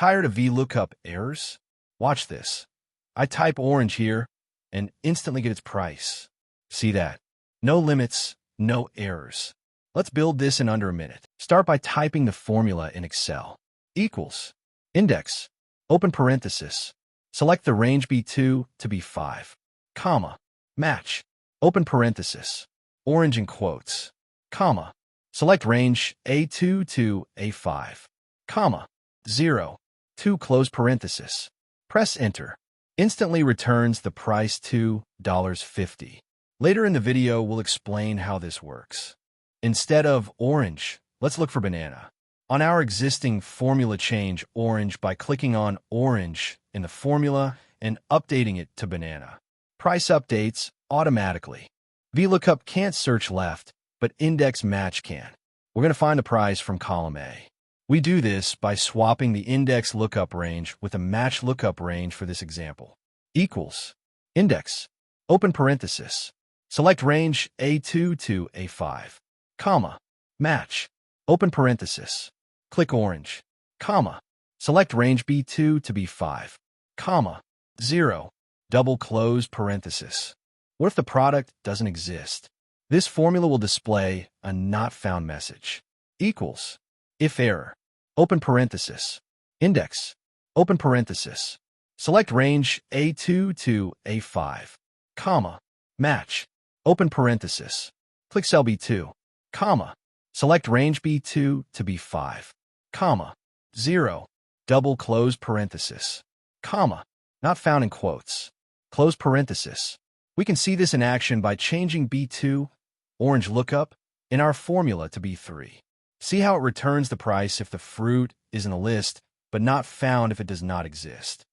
Tired of VLOOKUP errors? Watch this. I type orange here and instantly get its price. See that? No limits, no errors. Let's build this in under a minute. Start by typing the formula in Excel. Equals. Index. Open parenthesis. Select the range B2 to B5. Comma. Match. Open parenthesis. Orange in quotes. Comma. Select range A2 to A5. Comma. 0. 2 close parenthesis. Press enter. Instantly returns the price $2.50. Later in the video, we'll explain how this works. Instead of orange, let's look for banana. On our existing formula, change orange by clicking on orange in the formula and updating it to banana. Price updates automatically. VLOOKUP can't search left, but index match can. We're going to find the price from column A. We do this by swapping the index lookup range with a match lookup range for this example. Equals. Index. Open parenthesis. Select range A2 to A5. Comma. Match. Open parenthesis. Click orange. Comma. Select range B2 to B5. Comma. 0. Double close parenthesis. What if the product doesn't exist? This formula will display a not found message. Equals. If error. Open parenthesis. Index. Open parenthesis. Select range A2 to A5. Comma. Match. Open parenthesis. Click cell B2. Comma. Select range B2 to B5. Comma. 0. Double close parenthesis. Comma. Not found in quotes. Close parenthesis. We can see this in action by changing B2, orange lookup, in our formula to B3. See how it returns the price if the fruit is in the list, but not found if it does not exist.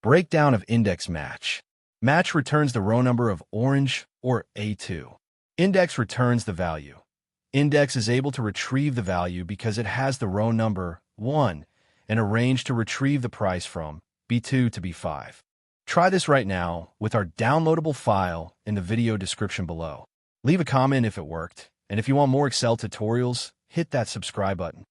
Breakdown of index match. Match returns the row number of orange or A2. Index returns the value. Index is able to retrieve the value because it has the row number 1 and a range to retrieve the price from B2 to B5. Try this right now with our downloadable file in the video description below. Leave a comment if it worked, and if you want more Excel tutorials, hit that subscribe button.